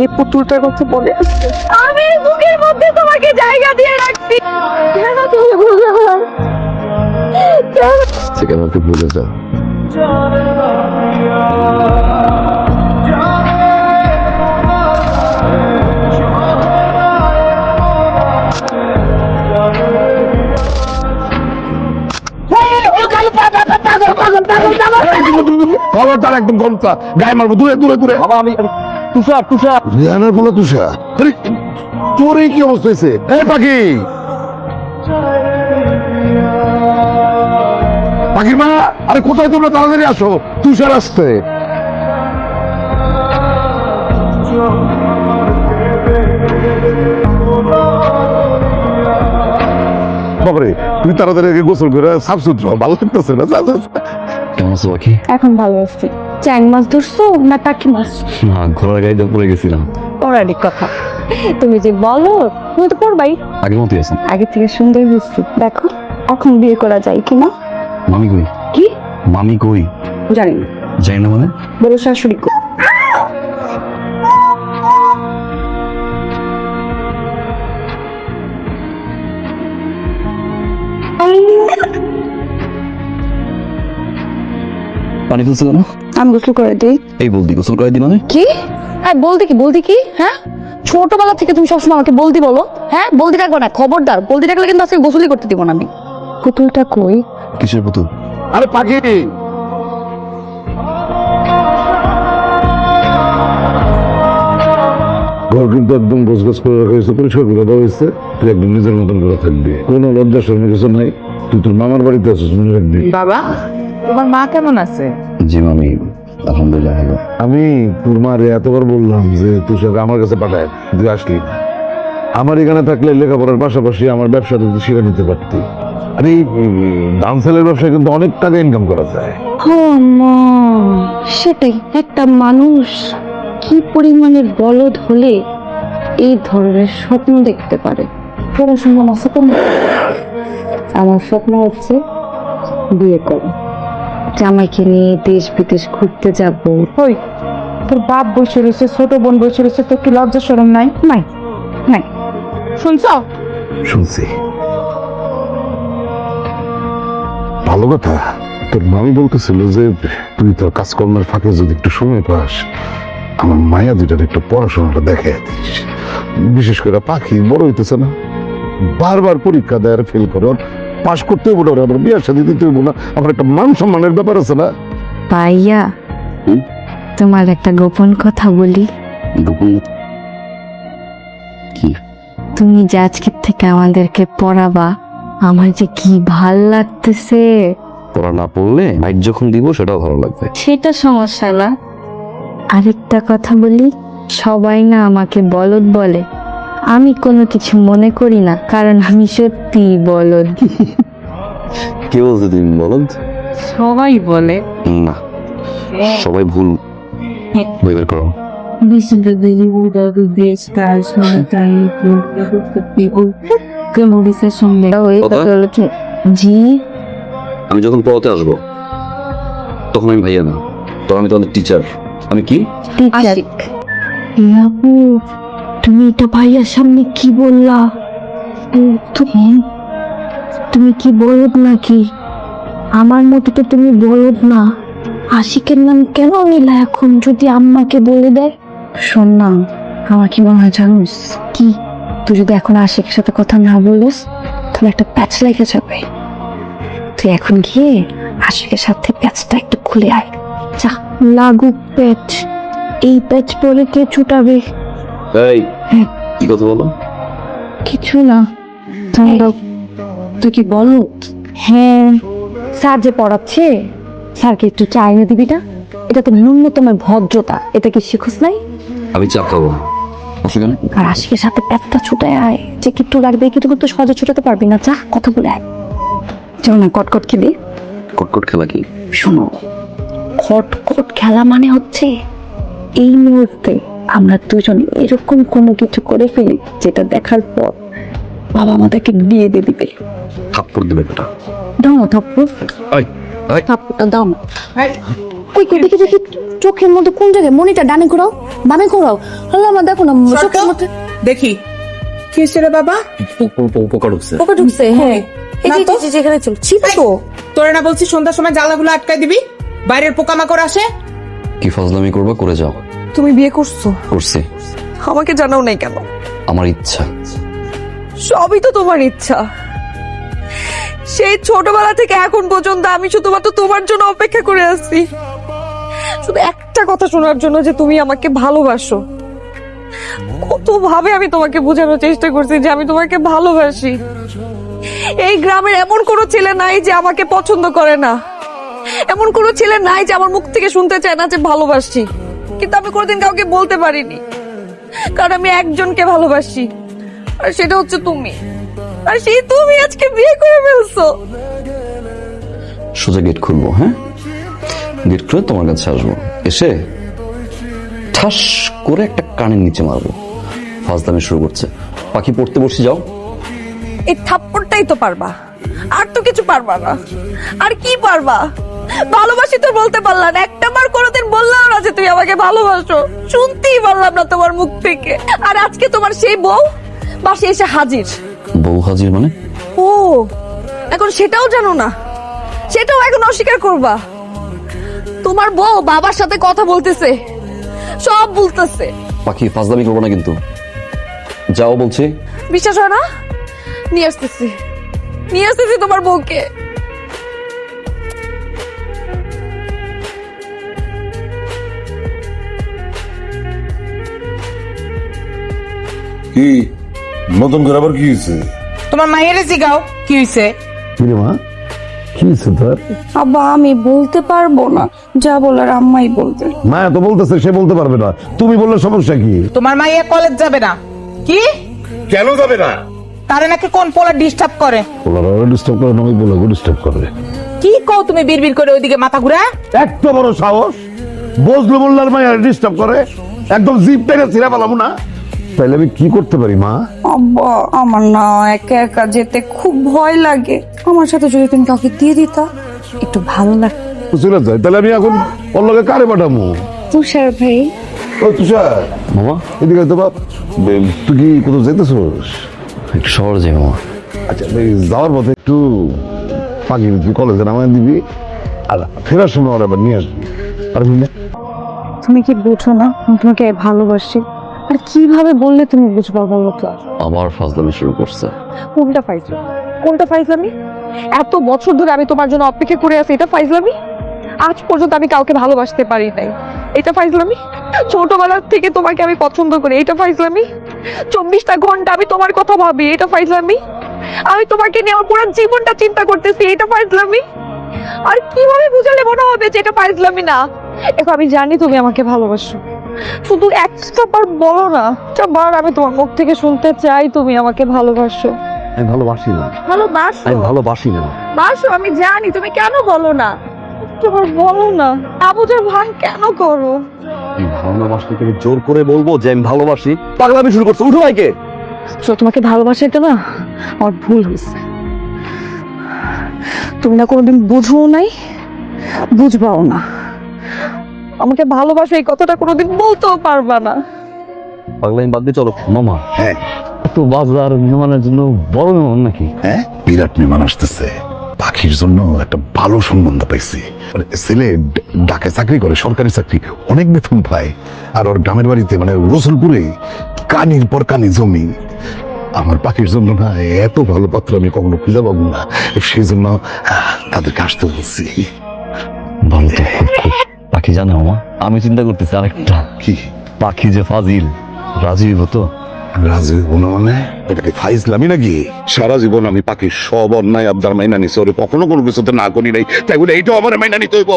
এই পুতুলটার কথা মনে আছে? আমি বুকের মধ্যে তোমাকে জায়গা দিয়ে রাখছি। কেন তুমি বুঝো না? সেখানে আমাকে ভুলে যাও। খবরদার একদম গমতা গায়ে মারবো দূরে দূরে দূরে। বাবা আমি তুষার তুষার রিয়ানার বলে তুষার। আরে তোর এই কি অবস্থা হয়েছে? এই পাখি, পাখির মা, আরে কোথায় তোমরা? তাড়াতাড়ি আসো, তুষার আসতে। বাবারে তুই তাড়াতাড়ি আগে গোসল করে সাফ সুতরা, ভালো লাগতেছে না? কেমন আছো পাখি? এখন ভালো আছি। চ্যাং মাছ ধরছো না টাকি মাছ? না, ঘোড়ার গাড়িতে পড়ে গেছিলাম। পড়ারই কথা। তুমি যে বলো, তুমি তো পড়বাই। আগের মতোই আছেন। আগে থেকে সুন্দর হয়েছি। দেখো এখন বিয়ে করা যায় কিনা? মামি কই? কি মামি কই? জানি না। জানি না মানে? বড় শাশুড়ি কো? পানি ফেলছো কেন? আমি গোসল করে দিই। এই বলদি গোসল করে দি মানে? কি? হ্যাঁ বলদি কি? হ্যাঁ ছোটবেলা থেকে তুমি সবসময় আমাকে বলদি বলো। হ্যাঁ বলদি রাখবো না, খবরদার। বলদি রাখলে কিন্তু আজকে গোসলই করতে দিব না আমি। পুতুলটা কই? কিসের পুতুল? আরে পাখি, ঘর কিন্তু একদম গোছগাছ করে রাখা হয়েছে, পরিষ্কার করে দেওয়া হয়েছে। তুই একদম নিজের মতন করে থাকবি, কোনো লজ্জা শরমের কিছু নাই। তুই তোর মামার বাড়িতে আছিস, মনে রাখবি। বাবা, তোমার মা কেমন আছে? জি মামি, আলহামদুলিল্লাহ ভালো। আমি তোর মারে এতবার বললাম যে তুষার আমার কাছে পাঠায়, তুই আসলি না। আমার এখানে থাকলে লেখাপড়ার পাশাপাশি আমার ব্যবসাটা তুই শিখে নিতে পারতি। আরে ধান সেলের ব্যবসায় কিন্তু অনেক টাকা ইনকাম করা যায়। সেটাই, একটা মানুষ কি পরিমাণের বলদ হলে এই ধরনের স্বপ্ন দেখতে পারে। পড়াশোনা আছে তো না। আমার স্বপ্ন হচ্ছে বিয়ে করো, জামাইকে নিয়ে দেশ বিদেশ ঘুরতে যাব। ওই তোর বাপ বসে রয়েছে, ছোট বোন বসে রয়েছে, তোর কি লজ্জা শরম নাই? নাই নাই, শুনছ? শুনছি। ভালো কথা, তোর মামি বলতেছিল যে তুই তোর কাজকর্মের ফাঁকে যদি একটু সময় পাস, আমার মায়া দুইটার একটু পড়াশোনাটা দেখে দিস। বিশেষ করে পাখি বড় হইতেছে না, বারবার পরীক্ষা দেয় আর ফেল করে। পাশ করতে হইব না, আবার বিয়ের সাথে দিতে হইব না, আবার একটা মান সম্মানের ব্যাপার আছে না? ভাইয়া তোমার একটা গোপন কথা বলি। গোপন? কি? তুমি যে আজকের থেকে আমাদেরকে পড়াবা, আমার যে কি ভাল লাগতেছে। পড়া না পড়লে নাইট যখন দিব সেটাও ভালো লাগবে। সেটা সমস্যা না। আরেকটা কথা বলি, সবাই না আমাকে বলদ বলে, আমি কোনো কিছু মনে করি না, কারণ আমি সত্যি বলদ। কে বলছে তুমি বলদ? সবাই বলে। না, সবাই ভুল। বই বের করো। জি আমি যখন পড়াতে আসবো তখন আমি ভাইয়া না, তখন আমি তোমাদের টিচার। আমি কি? টিচার। আপু তুমি এটা ভাইয়ার সামনে কি বললা? তুমি কি বলদ নাকি? আমার মতো তো তুমি বলদ না। আশিকের নাম কেন নিলা এখন, যদি আম্মাকে বলে দেয়? শোন না, আমার কি মনে হয় জানিস কি, তুই যদি এখন আশিকের সাথে কথা না বলিস তাহলে একটা প্যাচ লেগে যাবে। তুই এখন গিয়ে আশিকের সাথে প্যাচটা একটু খুলে আয়। যা, লাগুক প্যাচ। এই প্যাচ পরে কে ছুটাবে? এই হ্যাঁ। কি কথা বলো? কিছু না। তুই কি বলো? হ্যাঁ, স্যার যে পড়াচ্ছে, স্যারকে একটু চা এনে দিবি না? এটা তো ন্যূনতম ভদ্রতা, এটা কি শিখুস নাই? আমি চা খাবো। সেখানে আর আশিকের সাথে প্যাচটা ছুটে আয়, যে কিট্টু লাগবে কিন্তু কিন্তু সহজে ছুটাতে পারবি না। যা, কথা বলে আয়। চল না, কটকট খেলি। কটকট খেলা কি? শোনো, খটখট খেলা মানে হচ্ছে এই মুহূর্তে আমরা দুজন এরকম কোনো কিছু করে ফেলি যেটা দেখার পর বাবা আমাদেরকে বিয়ে দিয়ে দিবে। থাপ্পড় দেবে বেটা। দাও না থাপ্পড়, এই এই থাপ্পড়টা দাও না। কই কই দেখি দেখি চোখের মধ্যে কোন জায়গায় মনিটা ডানে ঘোরাও বামে ঘোরাও আল্লাহ আমার দেখো না চোখের মধ্যে দেখি কি হয়েছে রে বাবা? পোকা ঢুকছে। পোকা ঢুকছে হ্যাঁ এই না যে তো। যেখানে চল ছিল তো তোরে না বলছি সন্ধ্যার সময় জ্বালাগুলো আটকাই দিবি, বাইরের পোকামাকড় আসে। কি ফাজলামি করবা করে যাও। তুমি বিয়ে করছো করছি, আমাকে জানাও নাই কেন? আমার ইচ্ছা। সবই তো তোমার ইচ্ছা। সেই ছোটবেলা থেকে এখন পর্যন্ত আমি শুধুমাত্র তোমার জন্য অপেক্ষা করে আছি, শুধু একটা কথা শোনার জন্য যে তুমি আমাকে ভালোবাসো। কত ভাবে আমি তোমাকে বোঝানোর চেষ্টা করছি যে আমি তোমাকে ভালোবাসি। এই গ্রামের এমন কোনো ছেলে নাই যে আমাকে পছন্দ করে না, এমন কোনো ছেলে নাই যে আমার মুখ থেকে শুনতে চায় না যে ভালোবাসি। কিন্তু আমি কোনোদিন কাউকে বলতে পারিনি, কারণ আমি একজনকে ভালোবাসি, আর সেটা হচ্ছে তুমি। আর সেই তুমি আজকে বিয়ে করে ফেলছো। সোজা গেট খুলবো, হ্যাঁ, গেট খুলে তোমার কাছে আসবো, এসে ঠাস করে একটা কানের নিচে মারবো। ফাজলামি শুরু করছে। পাখি পড়তে বসে যাও। এই থাপ্পড়টাই তো পারবা, আর তো কিছু পারবা না। আর কি পারবা? ভালোবাসি তো বলতে পারলা না, একটা বার কোনোদিন বললাম না যে তুমি আমাকে ভালোবাসো, শুনতেই পারলাম না তোমার মুখ থেকে। আর আজকে তোমার সেই বউ বাসে এসে হাজির। বউ হাজির মানে? ও এখন সেটাও জানো না? সেটাও এখন অস্বীকার করবা? তোমার বউ বাবার সাথে কথা বলতেছে, সব বলতেছে। পাখি ফাজলামি করবো না কিন্তু, যাও বলছি। বিশ্বাস হয় না? নিয়ে আসতেছি, নিয়ে আসতেছি তোমার বউকে। কি নতুন করে আবার কি হয়েছে? তোমার মায়ের জিগাও কি হয়েছে। কিরে মা, কি হয়েছে তোর? আব্বা আমি বলতে পারবো না, যা বলার আম্মাই বলবে। মায়া তো বলতেছে সে বলতে পারবে না, তুমি বললে সমস্যা কি? তোমার মাইয়া কলেজ যাবে না। কি কেন যাবে না? তারে নাকি কোন পোলা ডিস্টার্ব করে। ওরা ডিস্টার্ব করে না, ওই বলে ডিস্টার্ব করে। কি কও তুমি বিড়বিড় করে ওইদিকে মাথা ঘুরা? এত বড় সাহস, বজলু মোল্লার মায়া ডিস্টার্ব করে, একদম জিপ টেনে ছিঁড়া পালাম না। তাইলে আমি কি করতে পারি মা? আব্বা আমার না একা একা যেতে খুব ভয় লাগে, আমার সাথে যদি তুমি কাউকে দিয়ে দিতা একটু ভালো লাগতো। চলে যায়, তাহলে আমি এখন ওর লগে কারে পাঠামু? তুষার ভাই। ও তুষার, মামা এদিকে তো বাপ, তুই কি কোথাও যেতেছোস? একটু শহরে যাই মামা। আচ্ছা এই যাওয়ার পথে একটু ফাঁকি তুই কলেজে নামায় দিবি, আর ফেরার সময় ওরা আবার নিয়ে আসবি। আর বুঝলে তুমি কি বুঝো না আমি তোমাকে ভালোবাসি? আর কিভাবে বললে তুমি বুঝবা বলো তো? আবার ফাজলামি শুরু করছে। কোনটা ফাইজলামি? কোনটা ফাইজলামি? এত বছর ধরে আমি তোমার জন্য অপেক্ষা করে আছি, এটা ফাইজলামি? আজ পর্যন্ত আমি কাউকে ভালোবাসতে পারি নাই, এটা ফাইজলামি? ছোটবেলা থেকে তোমাকে আমি পছন্দ করি, এটা ফাইজলামি? 24টা ঘন্টা আমি তোমার কথা ভাবি, এটা ফাইজলামি? আমি তোমাকে নিয়ে আমার পুরো জীবনটা চিন্তা করতেছি, এটা ফাইজলামি? আর কিভাবে বুঝালে মনে হবে যে এটা ফাইজলামি না? এখন আমি জানি তুমি আমাকে ভালোবাসো, শুধু একটা বার বলো না, একটা বার আমি তোমার মুখ থেকে শুনতে চাই তুমি আমাকে ভালোবাসো। আমি ভালোবাসি না, ভালোবাসো, আমি ভালোবাসি না। বাসো, আমি জানি, তুমি কেন বলো না? তোমার বলো না, আবুদের ভান কেন করো? আমি ভালোবাসতে থেকে জোর করে বলবো যে আমি ভালোবাসি? পাগলামি শুরু করছে, উঠো ভাইকে। তো তোমাকে ভালোবাসাটা না আমার ভুল হয়েছে, তুমি না কোনোদিন বুঝও নাই, বুঝবাও না। আমাকে ভালোবাসো এই কথাটা কোনোদিন বলতেও পারবা না। পাগলামি বাদ দিয়ে চলো মামা। হ্যাঁ তো বাজার মেহমানের জন্য বড় মেহমান নাকি? হ্যাঁ, বিরাট মেহমান আসতেছে। পাখির জন্য একটা ভালো সম্বন্ধ পাইছি। মানে ছেলে ঢাকায় চাকরি করে, সরকারি চাকরি, অনেক বেতন পায়। আর ওর গ্রামের বাড়িতে মানে রসুলপুরে কানির পর কানি জমি। আমার পাখির জন্য না এত ভালো পাত্র আমি কখনো খুঁজে পাবো না, সেই জন্য তাদেরকে আসতে বলছি। ভালো তো, খুব খুব। পাখি জানে মামা, আমি চিন্তা করতেছি আরেকটা। কি? পাখি যে ফাজিল, রাজি হইব তো? রাজি হবো মানে? এটাকে ফাইজলামি নাকি? সারা জীবন আমি পাখির সব অন্যায় আবদার মাইনা নিছি, ওরে কখনো কোনো কিছুতে না করি নাই, তাই বলে এইটাও আমার মাইনা নিতে হইব?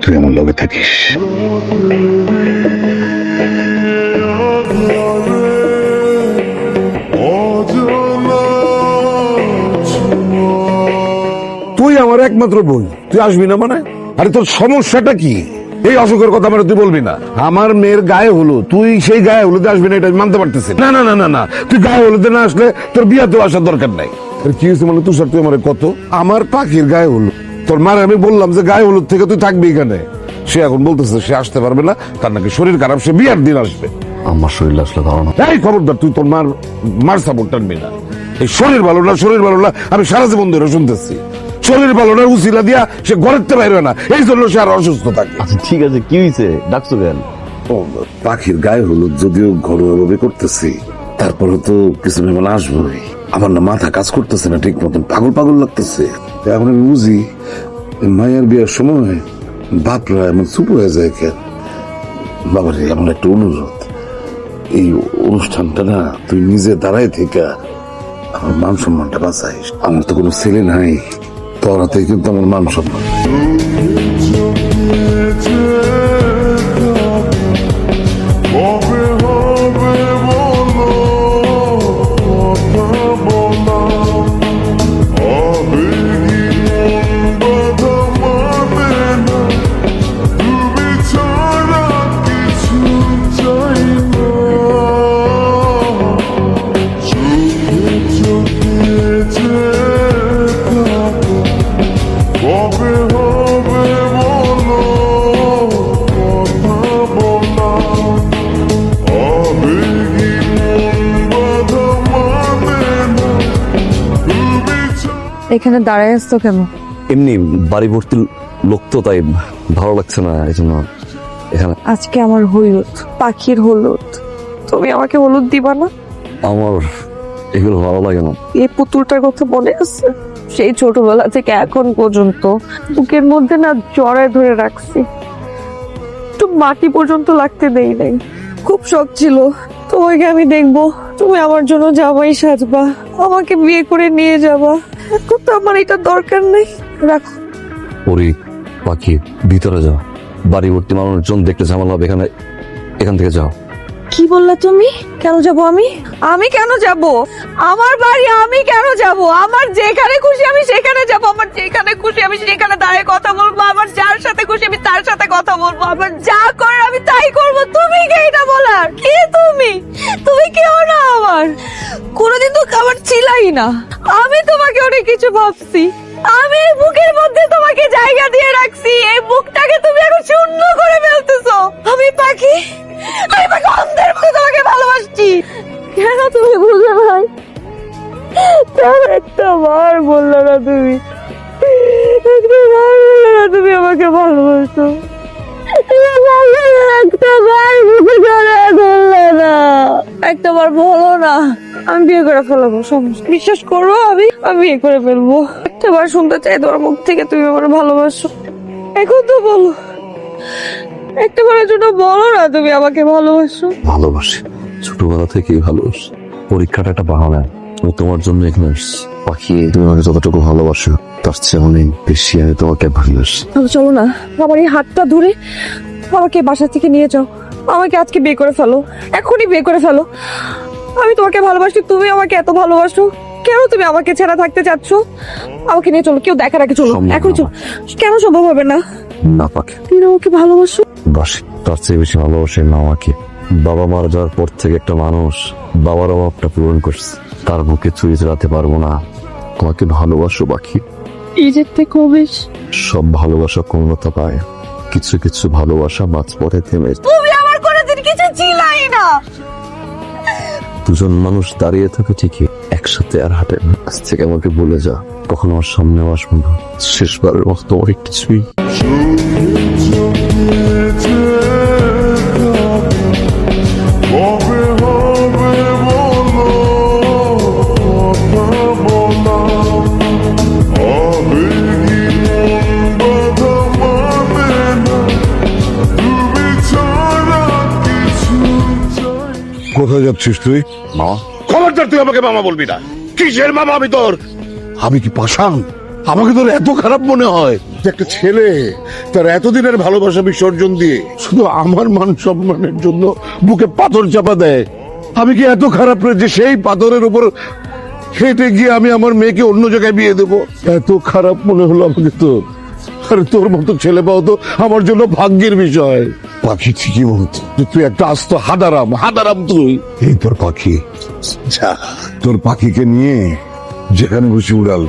তুই আমার লগে থাকিস। তুই আমার একমাত্র বই, তুই আসবি না মানে? আরে তোর সমস্যাটা কি? এই অসুখের কথা আমার তুই বলবি না। আমার মেয়ের গায়ে হলো, তুই সেই গায়ে হলুদে আসবি না, এটা আমি মানতে পারতেছি না। না না না না, তুই গায়ে হলুদে না আসলে তোর বিয়াতেও আসার দরকার নাই। কি হয়েছে মানে তুষার, তুই আমার কত? আমার পাখির গায়ে হলুদ, তোর মার আমি বললাম যে গায়ে হলুদ থেকে তুই থাকবি এখানে, সে এখন বলতেছে সে আসতে পারবে না, তার নাকি শরীর খারাপ, সে বিয়ার দিন আসবে। আমার শরীর আসলে ধারণা। এই খবরদার, তুই তোর মার সাপোর্ট টানবি না। এই শরীর ভালো না আমি সারা জীবন ধরে শুনতেছি। শরীর ভালো না উচিলা দিয়া সে ঘরের থেকে বাইরে না, এই জন্য সে আর অসুস্থ থাকে। আচ্ছা ঠিক আছে, কি হয়েছে, ডাকছো কেন? ও, পাখির গায়ে হলুদ যদিও ঘরোয়া ভাবে করতেছি, তারপরে তো কিছু মেহমান আসবোই। আমার না মাথা কাজ করতেছে না ঠিক মতন, পাগল লাগতেছে। এখন আমি বুঝি মায়ের বিয়ের সময় বাপরা এমন চুপ হয়ে যায় কেন। বাবার এমন একটা অনুরোধ, এই অনুষ্ঠানটা না তুই নিজে দাঁড়ায় থেকে আমার মান সম্মানটা বাঁচাইস। আমার তো কোনো ছেলে নাই, তোর হাতে কিন্তু আমার মান সম্মান। এখানে দাঁড়ায় আসতো কেন? এমনি বাড়ি ভর্তি লোক তো, তাই ভালো লাগছে না, এই জন্য এখানে। আজকে আমার হলুদ, পাখির হলুদ, তুমি আমাকে হলুদ দিবা না? আমার এগুলো ভালো লাগে না। এই পুতুলটার কথা মনে আছে? সেই ছোটবেলা থেকে এখন পর্যন্ত বুকের মধ্যে না জড়ায় ধরে রাখছি, একটু মাটি পর্যন্ত লাগতে দেই নাই। খুব শখ ছিল তোমাকে আমি দেখবো, তুমি আমার জন্য জামাই সাজবা, আমাকে বিয়ে করে নিয়ে যাবা। এখন তো আমার এটা দরকার নেই, রাখো। পরি, পাখি, ভিতরে যাও। বাড়ি ভর্তি মানুষজন দেখতে ঝামেলা হবে, এখান থেকে যাও। কি বললা তুমি? কেন যাব আমি? আমি কেন যাব? আমার বাড়ি আমি কেন যাব? আমার যেখানে খুশি আমি সেখানে যাব, আমার যেখানে খুশি আমি সেখানে দাঁড়িয়ে কথা বলবো, আমার যার সাথে খুশি আমি তার সাথে কথা বলবো, আমার যা করার আমি তাই করব। তুমি কে এটা বলার? কে তুমি? তুমি কেউ না আমার, কোনোদিন তো আমার ছিলাই না। আমি তোমাকে অনেক কিছু ভাবছি, আমি এই বুকের মধ্যে তোমাকে জায়গা দিয়ে রাখছি, এই বুকটাকে তুমি এখন শূন্য করে ফেলতেছো। আমি পাখি, আমি পাখি অন্ধের মতো তোমাকে ভালোবাসছি। কেন তুমি বুঝে ভাই? একটা বার বললো না তুমি, একটা বার বললো না তুমি আমাকে ভালোবাসো, একটা বার বুকে জড়িয়ে ধরলে না, একটা বার বলো না। আমি বিয়ে করে ফেলবো, সমস্যা, বিশ্বাস করো আমি বিয়ে করে ফেলবো। একটা বার শুনতে চাই তোমার মুখ থেকে তুমি আমার ভালোবাসো, এখন তো বলো, একটা বারের জন্য বলো না তুমি আমাকে ভালোবাসো। ভালোবাসি, ছোটবেলা থেকেই ভালোবাসি। পরীক্ষাটা একটা বাহানা, আমি তোমার জন্য এখানে আসছি। পাখি, তুমি আমাকে যতটুকু ভালোবাসো তার চেয়ে অনেক বেশি আমি তোমাকে ভালোবাসি। তাহলে চলো না, আমার এই হাতটা ধরে আমাকে বাসা থেকে নিয়ে যাও, আমাকে আজকে বিয়ে করে ফেলো, এখনই বিয়ে করে ফেলো। আমি তোমাকে ভালোবাসি, তুমি আমাকে এত ভালোবাসো, কেন তুমি আমাকে ছাড়া থাকতে চাচ্ছ? আমাকে নিয়ে চলো, কেউ দেখা রাখে, চলো এখন চলো। কেন সম্ভব হবে না? না পাখি, তুমি আমাকে ভালোবাসো। বাসি, তার চেয়ে বেশি ভালোবাসি না আমাকে। বাবা মারা যাওয়ার পর থেকে একটা মানুষ বাবার অভাবটা পূরণ করছে, তার বুকে ছুঁয়ে চড়াতে পারবো না। তোমাকে ভালোবাসো পাখি। নিজের থেকে বেশ সব ভালোবাসা কোনটা পায়, কিছু কিছু ভালোবাসা মাঝপথে থেমে। তুমি আমার কোনোদিন কিছু ছিলাই না। দুজন মানুষ দাঁড়িয়ে থাকে ঠিকই, একসাথে আর হাঁটে না। আজ থেকে আমাকে বলে যা, কখনো আমার সামনেও আসবো না। শেষবারের মতো তোমাকে কিছুই। কোথায় যাচ্ছিস তুই? মামা, খবরদার তুই আমাকে মামা বলবি না। কিসের মামা আমি তোর? আমি কি পাষাণ? আমাকে তোর এত খারাপ মনে হয় যে একটা ছেলে তার এতদিনের ভালোবাসা বিসর্জন দিয়ে শুধু আমার মান সম্মানের জন্য বুকে পাথর চাপা দেয়? আমি কি এত খারাপ রে যে সেই পাথরের উপর হেঁটে গিয়ে আমি আমার মেয়েকে অন্য জায়গায় বিয়ে দেবো? এত খারাপ মনে হলো আমাকে তোর? আরে তোর মতো ছেলে পাও তো আমার জন্য ভাগ্যের বিষয়। পাখি ঠিকই বলতো, তুই একটা আস্ত হাদারাম তুই। এই তোর পাখি, যা তোর পাখিকে নিয়ে যেখানে খুশি উড়াল।